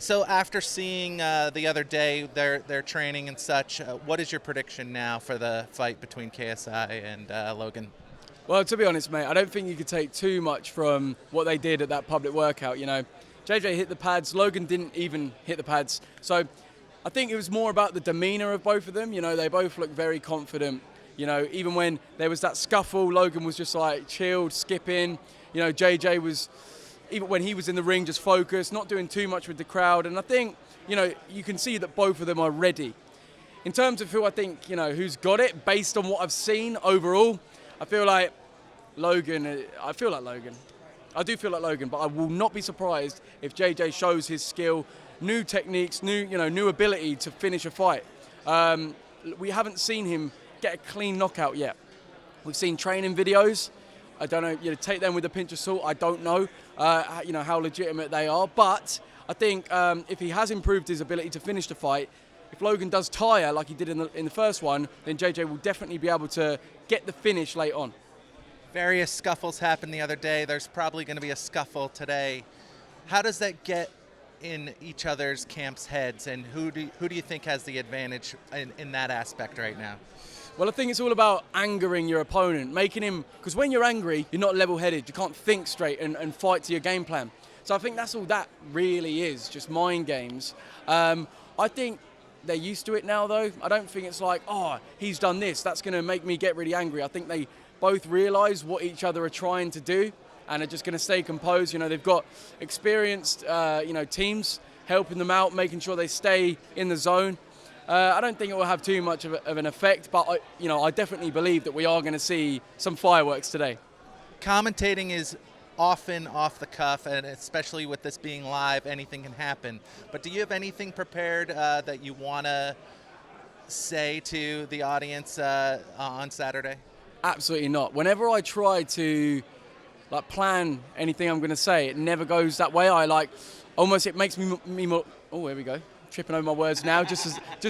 So after seeing the other day their training and such, what is your prediction now for the fight between KSI and Logan? Well, to be honest, mate, I don't think you could take too much from what they did at that public workout. JJ hit the pads, Logan didn't even hit the pads. So I think it was more about the demeanor of both of them. They both looked very confident. Even when there was that scuffle, Logan was just like chilled, skipping. JJ was, even when he was in the ring, just focused, not doing too much with the crowd. And I think, you can see that both of them are ready. In terms of who I think, who's got it, based on what I've seen overall, I feel like Logan. I do feel like Logan, but I will not be surprised if JJ shows his skill, new techniques, new ability to finish a fight. We haven't seen him get a clean knockout yet. We've seen training videos. I don't know, take them with a pinch of salt. I don't know, how legitimate they are. But I think if he has improved his ability to finish the fight, if Logan does tire like he did in the first one, then JJ will definitely be able to get the finish late on. Various scuffles happened the other day. There's probably going to be a scuffle today. How does that get in each other's camps' heads, and who do you think has the advantage in that aspect right now? Well, I think it's all about angering your opponent, making him, because when you're angry, you're not level-headed. You can't think straight and fight to your game plan. So I think that's all that really is, just mind games. I think they're used to it now, though. I don't think it's like, he's done this, that's going to make me get really angry. I think they both realise what each other are trying to do and are just going to stay composed. They've got experienced, teams helping them out, making sure they stay in the zone. I don't think it will have too much of an effect, but I definitely believe that we are going to see some fireworks today. Commentating is often off the cuff, and especially with this being live, anything can happen. But do you have anything prepared that you want to say to the audience on Saturday? Absolutely not. Whenever I try to plan anything I'm going to say, it never goes that way. It makes me more. Oh, here we go. Tripping over my words now, just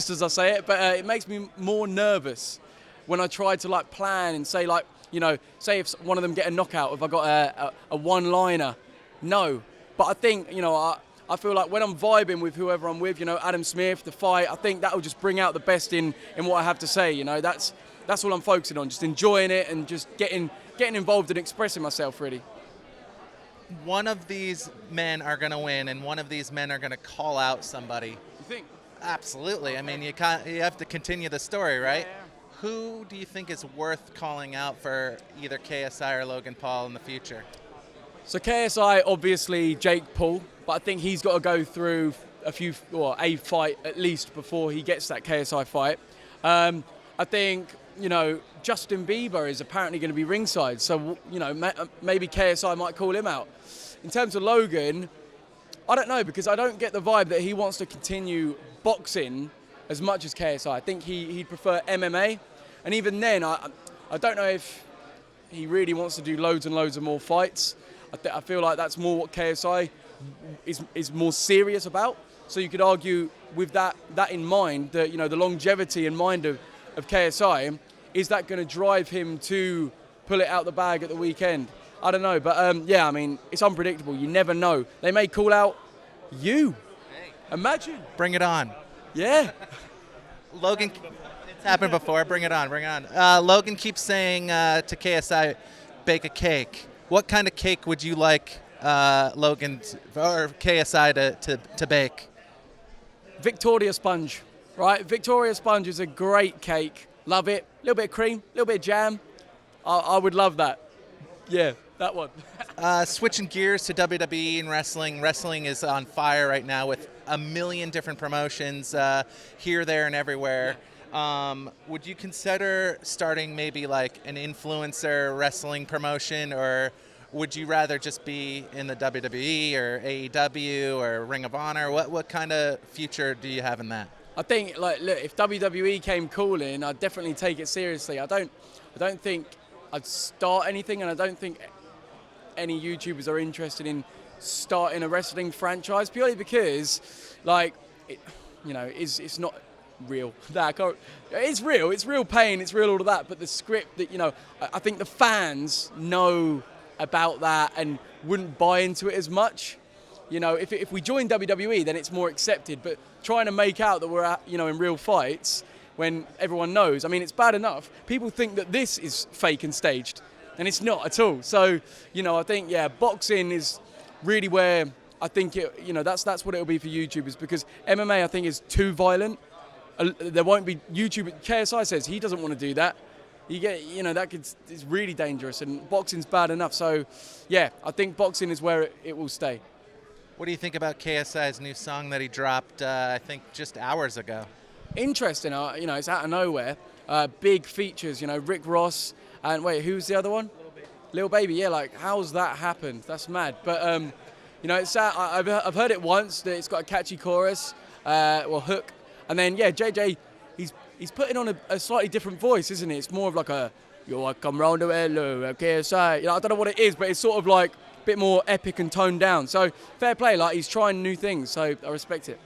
as I say it. But it makes me more nervous when I try to plan and say say if one of them get a knockout, if I got a one-liner. No, but I think I feel like when I'm vibing with whoever I'm with, Adam Smith, the fight, I think that will just bring out the best in what I have to say. That's all I'm focusing on, just enjoying it and just getting involved and expressing myself, really. One of these men are going to win, and one of these men are going to call out somebody. You think? Absolutely. Okay. I mean, you have to continue the story, right? Yeah. Who do you think is worth calling out for either KSI or Logan Paul in the future? So KSI, obviously Jake Paul, but I think he's got to go through a fight at least before he gets that KSI fight. I think, Justin Bieber is apparently going to be ringside, so, maybe KSI might call him out. In terms of Logan, I don't know, because I don't get the vibe that he wants to continue boxing as much as KSI. I think he'd prefer MMA, and even then, I don't know if he really wants to do loads and loads of more fights. I feel like that's more what KSI is more serious about. So you could argue with that in mind, that the longevity in mind of KSI, is that going to drive him to pull it out the bag at the weekend? I don't know, but it's unpredictable. You never know. They may call out you. Hey. Imagine. Bring it on. Yeah. Logan, it's happened before. Bring it on. Logan keeps saying to KSI, bake a cake. What kind of cake would you like Logan or KSI to bake? Victoria sponge, right? Victoria sponge is a great cake. Love it. A little bit of cream, a little bit of jam. I would love that. Yeah, that one. Switching gears to WWE and wrestling. Wrestling is on fire right now with a million different promotions here, there, and everywhere. Would you consider starting maybe like an influencer wrestling promotion, or would you rather just be in the WWE or AEW or Ring of Honor? What kind of future do you have in that? I think, look, if WWE came calling, I'd definitely take it seriously. I don't think I'd start anything, and I don't think any YouTubers are interested in starting a wrestling franchise, purely because, it's not real. It's real. It's real pain. It's real all of that. But the script that, I think the fans know about that and wouldn't buy into it as much. You know, if we join WWE, then it's more accepted. But trying to make out that we're in real fights when everyone knows, I mean, it's bad enough. People think that this is fake and staged, and it's not at all. So, I think, boxing is really where I think that's what it'll be for YouTubers, because MMA I think is too violent. There won't be YouTube. KSI says he doesn't want to do that. You get, it's really dangerous, and boxing's bad enough. So, I think boxing is where it will stay. What do you think about KSI's new song that he dropped, I think, just hours ago? Interesting, it's out of nowhere. Big features, Rick Ross, and wait, who's the other one? Lil Baby, yeah, like, how's that happened? That's mad. But, it's I've heard it once, that it's got a catchy chorus, hook. And then, JJ, he's putting on a slightly different voice, isn't it? It's more of like I come round the hello, KSI. I don't know what it is, but it's sort of like a bit more epic and toned down. So, fair play, like, he's trying new things, so I respect it.